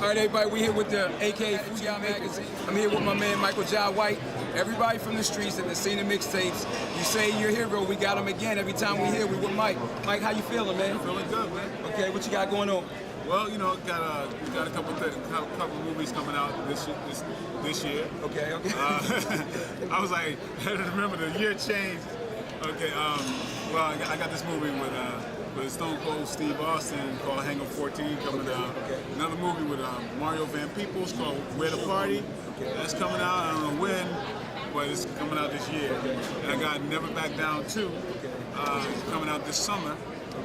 right, everybody, we here with the AK Fuya Magazine. I'm here with my man Michael Jai White. Everybody from the streets that have seen the mixtapes. You say you're a hero, we got him again. Every time we here, we with Mike. Mike, how you feeling, man? Feeling good, man. Okay, what you got going on? Well, you know, we got a couple movies coming out this year. Okay. I was like, I remember the year changed. Okay, well, I got this movie with Stone Cold Steve Austin called Hangover 14 coming out. Okay. Another movie with Mario Van Peebles called Where the Party. Okay. That's coming out. I don't know when, but it's coming out this year. And I got Never Back Down 2 coming out this summer.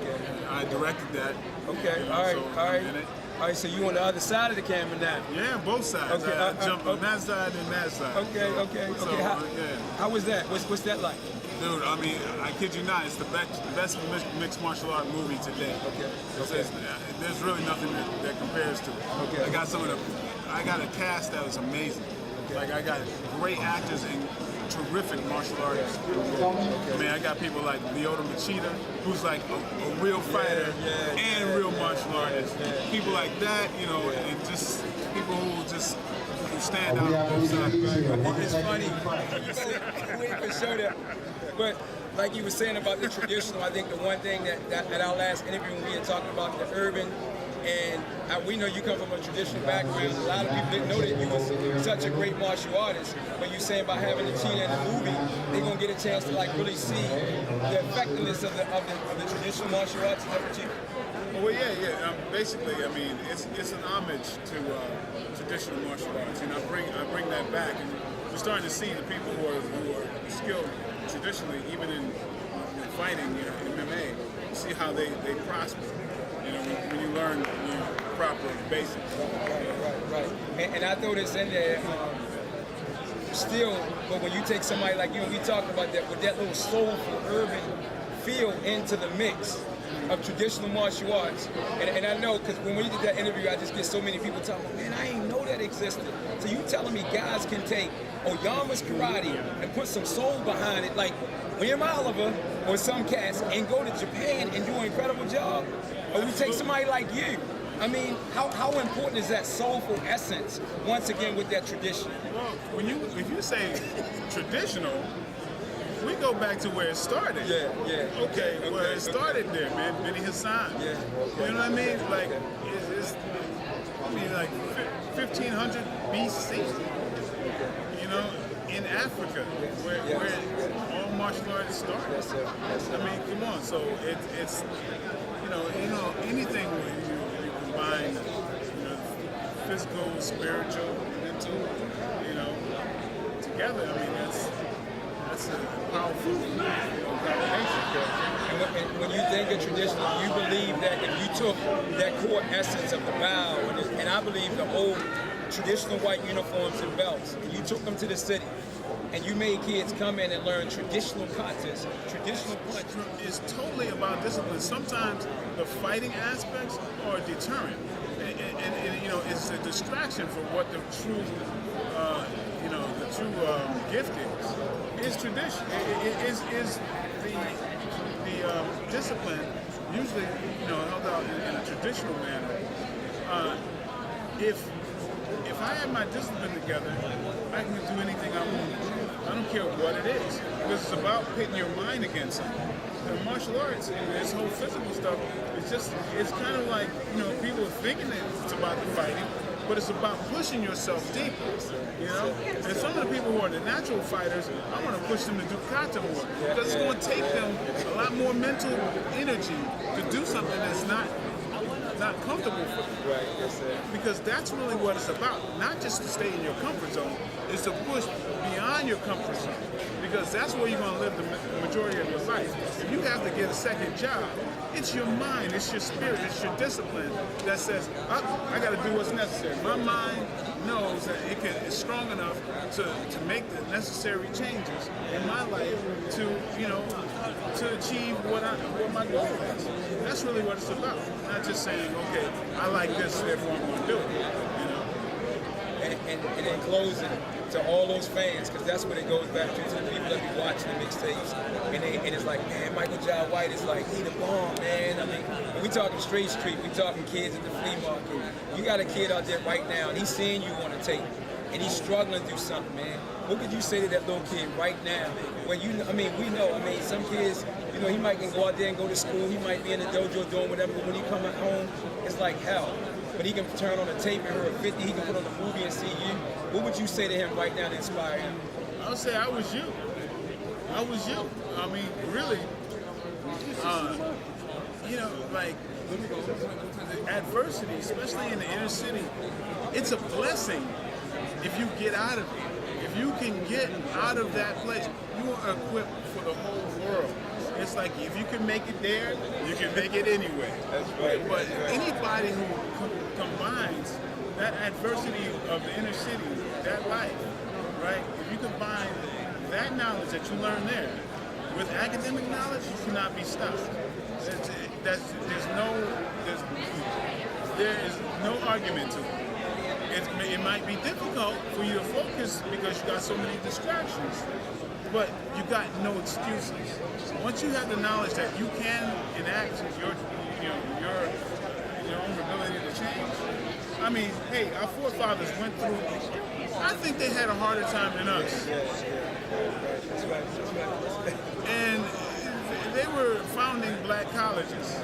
Okay. I directed that. Okay, you know, all right, so you on the other side of the camera now? Yeah, both sides. Okay, I jumped on that side and that side. Okay. How was that? What's that like? Dude, I mean, I kid you not, it's the best mixed martial art movie today. Okay. There's really nothing that compares to it. Okay. I got a cast that was amazing. Okay. Like, I got great actors and terrific martial artists. I mean, I got people like Lyoto Machida, who's like a real fighter and real martial artist. People like that, you know, and just people who stand out on both sides. It's funny. We can show that. But like you were saying about the traditional, I think the one thing that at our last interview when we had talked about the urban, and we know you come from a traditional background. A lot of people didn't know that you was such a great martial artist. But you're saying by having the Cheetah in the movie, they're gonna get a chance to like really see the effectiveness of the traditional martial arts. Is that what you? Well, yeah. Basically, I mean, it's an homage to traditional martial arts, and I bring that back, and we're starting to see the people who are skilled traditionally, even in fighting, you know, MMA, see how they prosper. You know, when you learn proper basics. Right. And I throw this in there. Still, but when you take somebody like you, and we talk about that with that little soulful urban feel into the mix of traditional martial arts, and I know because when we did that interview, I just get so many people talking, man, I ain't know that existed. So you telling me guys can take Oyama's karate and put some soul behind it, like William Oliver or some cats, and go to Japan and do an incredible job? Or we take somebody like you. I mean, how important is that soulful essence once again with that tradition? Well, if you say traditional, we go back to where it started. Yeah. Okay, where it started there, man. Benny Hassan. Yeah. You know what I mean? Like, it's 1500 BC. You know, in Africa, where all martial arts started. I mean, come on. So it's you know anything where you combine physical, spiritual, mental, together. I mean, that's a powerful combination. And when you think of traditional, you believe that if you took that core essence of the bow, and I believe the old traditional white uniforms and belts, and you took them to the city, and you made kids come in and learn traditional contests, traditional punch. It's totally about discipline. Sometimes the fighting aspects are a deterrent, and it's a distraction from what the true, gift is. It's tradition. It is the discipline usually held out in a traditional manner. If I have my discipline together, I can do anything I want. I don't care what it is, because it's about pitting your mind against something. The martial arts and this whole physical stuff, it's kind of like, people are thinking that it's about the fighting, but it's about pushing yourself deeper, And some of the people who are the natural fighters, I want to push them to do kata more, because it's going to take them a lot more mental energy to do something that's not comfortable for you. Right, yes, sir. Because that's really what it's about. Not just to stay in your comfort zone, it's to push beyond your comfort zone. Because that's where you're going to live the majority of your life. If you have to get a second job, it's your mind, it's your spirit, it's your discipline that says, I got to do what's necessary. My mind knows that it's strong enough to make the necessary changes in my life to achieve what my goal is. That's really what it's about. Not just saying, okay, I like this, therefore I'm going to do it. And in closing, to all those fans, because that's what it goes back to the people that be watching the mixtapes, and it's like, man, Michael Jai White is like, he the bomb, man. I mean, when we talking straight street, we talking kids at the flea market. You got a kid out there right now, and he's seeing you on the tape, and he's struggling through something, man. What could you say to that little kid right now? When we know, some kids, he might can go out there and go to school, he might be in the dojo doing whatever, but when he come at home, it's like hell. But he can turn on the tape and hear 50, he can put on the movie and see you. What would you say to him right now to inspire him? I would say I was you. I was you. I mean, really, like adversity, especially in the inner city, it's a blessing if you get out of it. If you can get out of that place, you are equipped for the whole world. It's like if you can make it there, you can make it anywhere. That's right. But anybody who combines that adversity of the inner city, that life, right? If you combine that knowledge that you learn there with academic knowledge, you cannot be stopped. There is no argument to it. It might be difficult for you to focus because you got so many distractions, but you got no excuses. Once you have the knowledge that you can enact your own ability to change. I mean, hey, our forefathers went through. I think they had a harder time than us. And they were founding black colleges.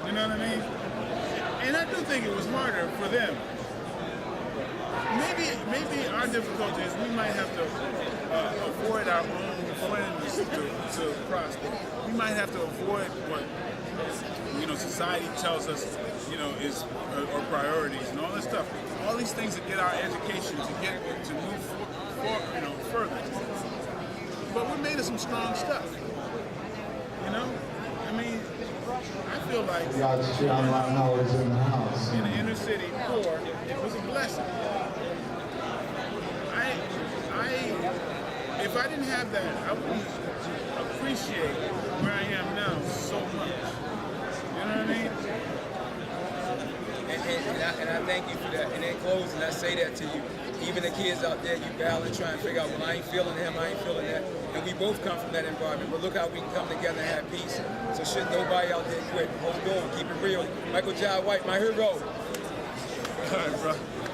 You know what I mean? And I do think it was harder for them. Maybe our difficulty is we might have to avoid our own friends to prosper. We might have to avoid what society tells us is our priorities and all this stuff. All these things that get our education to move further. But we're made of some strong stuff. I mean, I feel like in the inner city poor, it was a blessing. If I didn't have that, I wouldn't appreciate where I am now so much. You know what I mean? And I thank you for that. And in closing, I say that to you. Even the kids out there, you battle and try and figure out, well, I ain't feeling him, I ain't feeling that. And we both come from that environment. But look how we can come together and have peace. So should nobody out there quit. Hold on, keep it real. Michael Jai White, my hero. All right, bro.